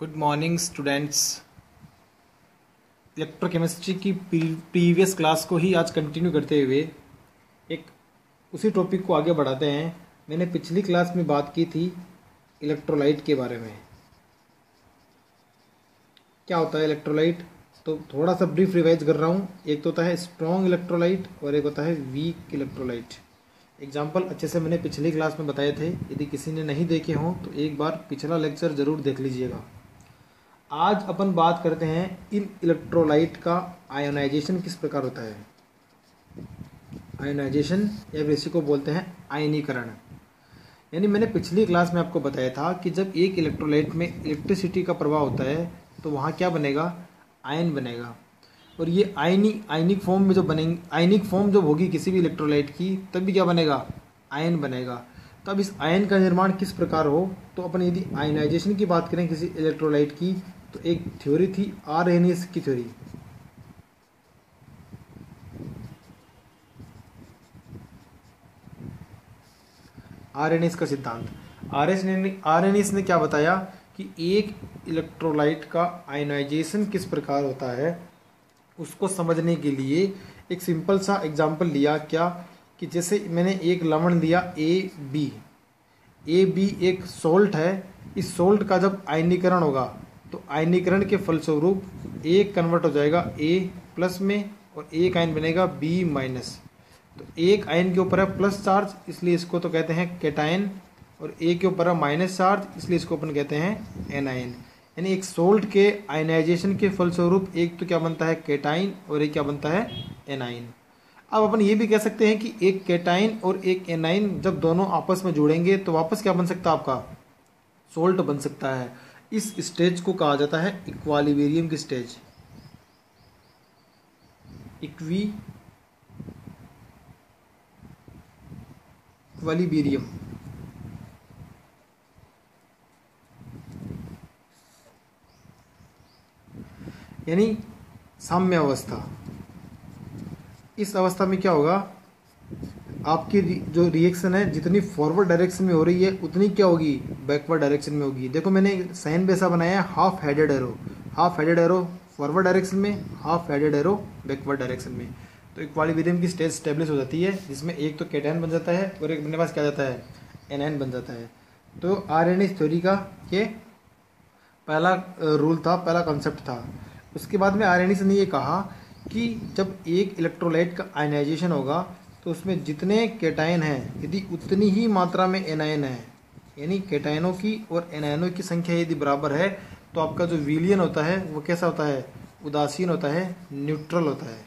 Good morning students. Electrochemistry की previous class को ही आज कंटिन्यू करते हुए एक उसी टॉपिक को आगे बढ़ाते हैं। मैंने पिछली क्लास में बात की थी इलेक्ट्रोलाइट के बारे में। क्या होता है इलेक्ट्रोलाइट, तो थोड़ा सा ब्रीफ रिवाइज कर रहा हूँ। एक तो होता है स्ट्रॉन्ग इलेक्ट्रोलाइट और एक होता है वीक इलेक्ट्रोलाइट। एग्जाम्पल अच्छे से मैंने पिछली क्लास में बताए थे, यदि किसी ने नहीं देखे हों तो एक बार पिछला लेक्चर ज़रूर देख लीजिएगा। आज अपन बात करते हैं इन इलेक्ट्रोलाइट का आयोनाइजेशन किस प्रकार होता है। आयोनाइजेशन या फिर इसी को बोलते हैं आयनीकरण। यानी मैंने पिछली क्लास में आपको बताया था कि जब एक इलेक्ट्रोलाइट में इलेक्ट्रिसिटी का प्रभाव होता है तो वहाँ क्या बनेगा, आयन बनेगा। और ये आयनिक फॉर्म में जो बनेंगे, आयनिक फॉर्म जब होगी किसी भी इलेक्ट्रोलाइट की तभी क्या बनेगा, आयन बनेगा। तो अब इस आयन का निर्माण किस प्रकार हो, तो अपन यदि आयनाइजेशन की बात करें किसी इलेक्ट्रोलाइट की तो एक थ्योरी थी आरहेनियस की थ्योरी। आरहेनियस का सिद्धांत। आरहेनियस ने क्या बताया कि एक इलेक्ट्रोलाइट का आयनाइजेशन किस प्रकार होता है, उसको समझने के लिए एक सिंपल सा एग्जाम्पल लिया। क्या कि जैसे मैंने एक लवण लिया ए बी एक सोल्ट है। इस सोल्ट का जब आयनीकरण होगा तो आयनीकरण के फलस्वरूप एक कन्वर्ट हो जाएगा ए प्लस में और एक आयन बनेगा बी माइनस। तो एक आयन के ऊपर है प्लस चार्ज, इसलिए इसको तो कहते हैं कैटायन, और ए के ऊपर है माइनस चार्ज, इसलिए इसको अपन कहते हैं एनायन। यानी एक सोल्ट के आयनाइजेशन के फलस्वरूप एक तो क्या बनता है, कैटाइन, और एक क्या बनता है, एनाइन। अब अपन ये भी कह सकते हैं कि एक कैटाइन और एक एनाइन जब दोनों आपस में जुड़ेंगे तो वापस क्या बन सकता है, आपका सोल्ट बन सकता है। इस स्टेज को कहा जाता है इक्विलिब्रियम की स्टेज। इक्विलिब्रियम यानी साम्य अवस्था। इस अवस्था में क्या होगा, आपकी जो रिएक्शन है जितनी फॉरवर्ड डायरेक्शन में हो रही है उतनी क्या होगी, बैकवर्ड डायरेक्शन में होगी। देखो मैंने साइन बेसा बनाया है half headed arrow forward direction में, half headed arrow backward direction में। तो इक्विलिब्रियम की स्टेज स्टेब्लिश हो जाती है जिसमें एक तो कैटायन बन जाता है और एक अपने पास क्या जाता है, एनायन बन जाता है। तो आरहेनियस थ्योरी का ये पहला रूल था, पहला कॉन्सेप्ट था। उसके बाद में आरहेनियस ने ये कहा कि जब एक इलेक्ट्रोलाइट का आयनाइजेशन होगा तो उसमें जितने कैटायन हैं यदि उतनी ही मात्रा में एनायन है, यानी कैटायनों की और एनायनों की संख्या यदि बराबर है तो आपका जो विलयन होता है वो कैसा होता है, उदासीन होता है, न्यूट्रल होता है।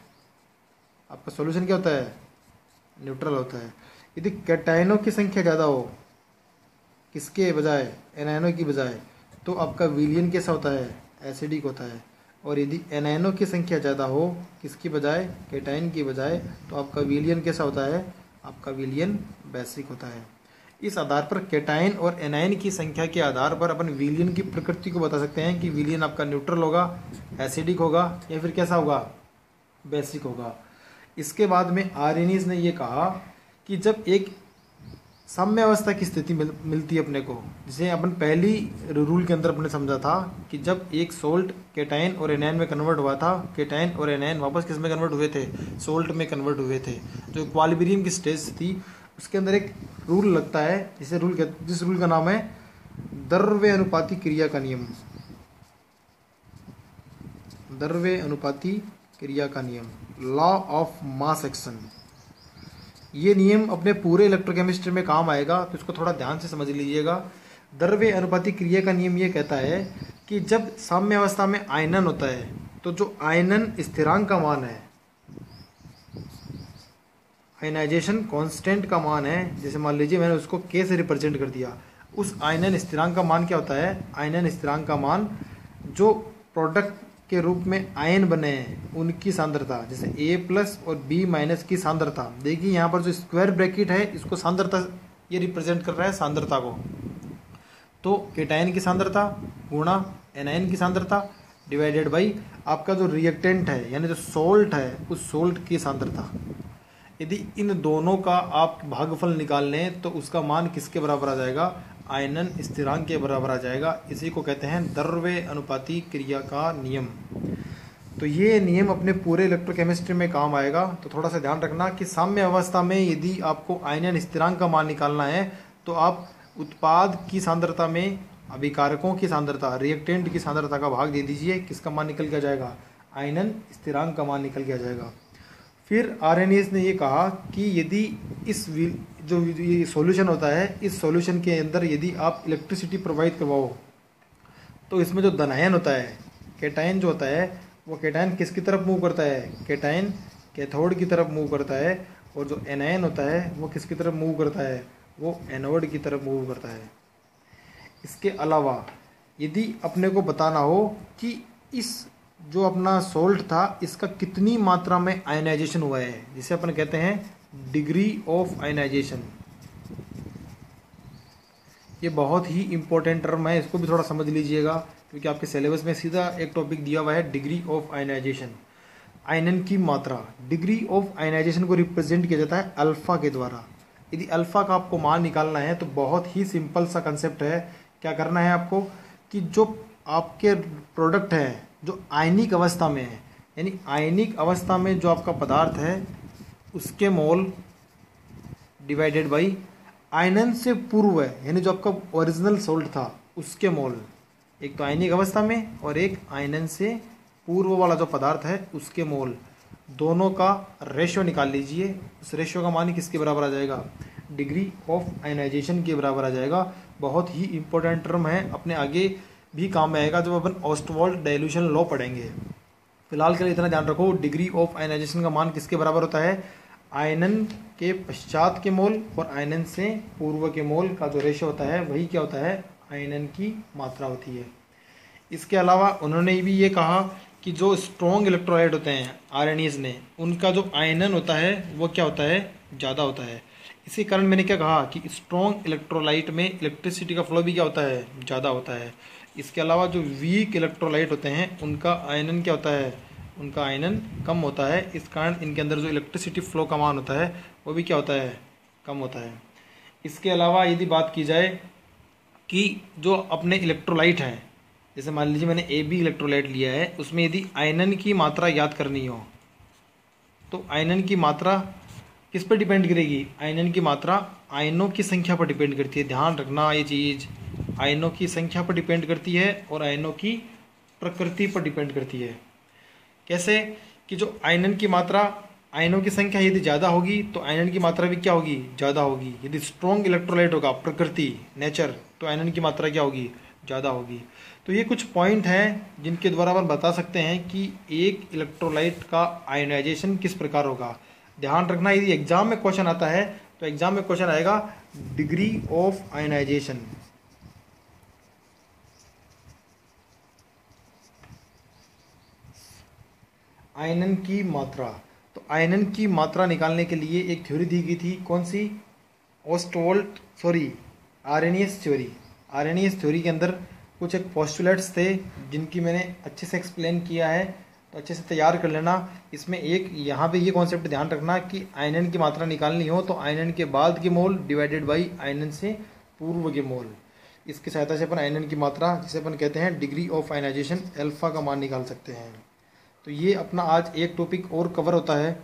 आपका सॉल्यूशन क्या होता है, न्यूट्रल होता है। यदि कैटायनों की संख्या ज़्यादा हो किसके बजाय, एनायनों की बजाय, तो आपका विलयन कैसा होता है, एसिडिक होता है। और यदि एनायनों की संख्या ज़्यादा हो किसकी बजाय, कैटायन की बजाय, तो आपका विलयन कैसा होता है, आपका विलयन बेसिक होता है। इस आधार पर कैटायन और एनायन की संख्या के आधार पर अपन विलयन की प्रकृति को बता सकते हैं कि विलयन आपका न्यूट्रल होगा, एसिडिक होगा, या फिर कैसा होगा, बेसिक होगा। इसके बाद में आरहेनियस ने यह कहा कि जब एक साम्य अवस्था की स्थिति मिलती है अपने को, जिसे अपन पहली रूल के अंदर अपने समझा था कि जब एक सोल्ट कैटायन और एनायन में कन्वर्ट हुआ था, कैटायन और एनायन वापस किस में कन्वर्ट हुए थे, सोल्ट में कन्वर्ट हुए थे। जो इक्विलिब्रियम की स्टेज थी उसके अंदर एक रूल लगता है जिस रूल का नाम है द्रव्य अनुपाती क्रिया का नियम। द्रव्य अनुपाती क्रिया का नियम, लॉ ऑफ मास एक्शन। ये नियम अपने पूरे इलेक्ट्रोकेमिस्ट्री में काम आएगा, तो इसको थोड़ा ध्यान से समझ लीजिएगा। द्रव्य अनुपाती क्रिया का नियम ये कहता है कि जब साम्य अवस्था में आयनन होता है तो जो आयनन स्थिरांक का मान है, आयनाइजेशन कांस्टेंट का मान है, जैसे मान लीजिए मैंने उसको K से रिप्रेजेंट कर दिया, उस आयनन स्थिरांक का मान क्या होता है, आयनन स्थिरांक का मान जो प्रोडक्ट के रूप में आयन बने हैं उनकी सांद्रता, जैसे A प्लस और B माइनस की सांद्रता। देखिए यहाँ पर जो स्क्वायर ब्रैकेट है इसको सांद्रता, ये रिप्रेजेंट कर रहा है सांद्रता को। तो कैटायन की सांद्रता गुणा एनायन की सांद्रता डिवाइडेड बाई आपका जो रिएक्टेंट है यानी जो सोल्ट है उस सोल्ट की सांद्रता। यदि इन दोनों का आप भागफल निकाल लें तो उसका मान किसके बराबर आ जाएगा, आयनन स्थिरांक के बराबर आ जाएगा। इसी को कहते हैं द्रव्य अनुपाती क्रिया का नियम। तो ये नियम अपने पूरे इलेक्ट्रोकेमिस्ट्री में काम आएगा। तो थोड़ा सा ध्यान रखना कि साम्य अवस्था में यदि आपको आयनन स्थिरांक का मान निकालना है तो आप उत्पाद की सांद्रता में अभिकारकों की सांद्रता, रिएक्टेंट की सांद्रता का भाग दे दीजिए, किसका मान निकल के आ जाएगा, आयनन स्थिरांक का मान निकल के आ जाएगा। फिर आर्हेनियस ने ये कहा कि यदि इस जो ये सॉल्यूशन होता है, इस सॉल्यूशन के अंदर यदि आप इलेक्ट्रिसिटी प्रोवाइड करवाओ तो इसमें जो धनायन होता है, कैटायन जो होता है, वो कैटायन किसकी तरफ मूव करता है, कैटायन कैथोड की तरफ मूव करता है, और जो एनायन होता है वो किसकी तरफ मूव करता है, वो एनोड की तरफ मूव करता है। इसके अलावा यदि अपने को बताना हो कि इस जो अपना सोल्ट था इसका कितनी मात्रा में आयनाइजेशन हुआ है, जिसे अपन कहते हैं डिग्री ऑफ आयनाइजेशन, ये बहुत ही इंपॉर्टेंट टर्म है, इसको भी थोड़ा समझ लीजिएगा क्योंकि आपके सिलेबस में सीधा एक टॉपिक दिया हुआ है डिग्री ऑफ आयनाइजेशन। आयनन की मात्रा, डिग्री ऑफ आयनाइजेशन को रिप्रेजेंट किया जाता है अल्फा के द्वारा। यदि अल्फा का आपको मान निकालना है तो बहुत ही सिंपल सा कंसेप्ट है। क्या करना है आपको कि जो आपके प्रोडक्ट है जो आयनिक अवस्था में है, यानी आयनिक अवस्था में जो आपका पदार्थ है उसके मोल डिवाइडेड बाई आयनन से पूर्व है, यानी जो आपका ओरिजिनल सोल्ट था उसके मोल, एक तो आयनिक अवस्था में और एक आयनन से पूर्व वाला जो पदार्थ है उसके मोल, दोनों का रेशियो निकाल लीजिए। उस रेशियो का मान किसके बराबर आ जाएगा, डिग्री ऑफ आयनाइजेशन के बराबर आ जाएगा। बहुत ही इंपॉर्टेंट टर्म है, अपने आगे भी काम में आएगा जब अपन ऑस्टवाल्ड डाइल्यूशन लॉ पढ़ेंगे। फिलहाल के लिए इतना ध्यान रखो, डिग्री ऑफ आयनाइजेशन का मान किसके बराबर होता है, आयनन के पश्चात के मोल और आयनन से पूर्व के मोल का जो रेशियो होता है वही क्या होता है, आयनन की मात्रा होती है। इसके अलावा उन्होंने भी ये कहा कि जो स्ट्रॉन्ग इलेक्ट्रोलाइट होते हैं आर्हेनियस ने, उनका जो आयनन होता है वो क्या होता है, ज़्यादा होता है। इसी कारण मैंने क्या कहा कि स्ट्रॉन्ग इलेक्ट्रोलाइट में इलेक्ट्रिसिटी का फ्लो भी क्या होता है, ज़्यादा होता है। इसके अलावा जो वीक इलेक्ट्रोलाइट होते हैं उनका आयनन क्या होता है, उनका आयनन कम होता है। इस कारण इनके अंदर जो इलेक्ट्रिसिटी फ्लो का मान होता है वो भी क्या होता है, कम होता है। इसके अलावा यदि बात की जाए कि जो अपने इलेक्ट्रोलाइट हैं, जैसे मान लीजिए मैंने ए बी इलेक्ट्रोलाइट लिया है, उसमें यदि आयनन की मात्रा याद करनी हो तो आयनन की मात्रा किस पर डिपेंड करेगी, आयनन की मात्रा आयनों की संख्या पर डिपेंड करती है। ध्यान रखना ये चीज़, आयनों की संख्या पर डिपेंड करती है और आयनों की प्रकृति पर डिपेंड करती है। कैसे कि जो आयनन की मात्रा, आयनों की संख्या यदि ज़्यादा होगी तो आयनन की मात्रा भी क्या होगी, ज़्यादा होगी। यदि स्ट्रॉन्ग इलेक्ट्रोलाइट होगा, प्रकृति नेचर, तो आयनन की मात्रा क्या होगी, ज़्यादा होगी। तो ये कुछ पॉइंट हैं जिनके द्वारा अपन बता सकते हैं कि एक इलेक्ट्रोलाइट का आयनाइजेशन किस प्रकार होगा। ध्यान रखना, यदि एग्जाम में क्वेश्चन आता है तो एग्जाम में क्वेश्चन आएगा डिग्री ऑफ आयनाइजेशन। आयनन की मात्रा, तो आयनन की मात्रा निकालने के लिए एक थ्योरी दी गई थी, कौन सी, आर्हेनियस थ्योरी। आर्हेनियस थ्योरी के अंदर कुछ एक पोस्टुलेट्स थे जिनकी मैंने अच्छे से एक्सप्लेन किया है, तो अच्छे से तैयार कर लेना। इसमें एक यहाँ पे ये कॉन्सेप्ट ध्यान रखना कि आयनन की मात्रा निकालनी हो तो आयनन के बाद के मोल डिवाइडेड बाई आयनन से पूर्व के मोल, इसकी सहायता से अपन आयनन की मात्रा, जिसे अपन कहते हैं डिग्री ऑफ आयनाइजेशन, अल्फा का मान निकाल सकते हैं। तो ये अपना आज एक टॉपिक और कवर होता है।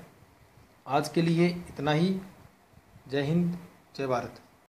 आज के लिए इतना ही। जय हिंद, जय भारत।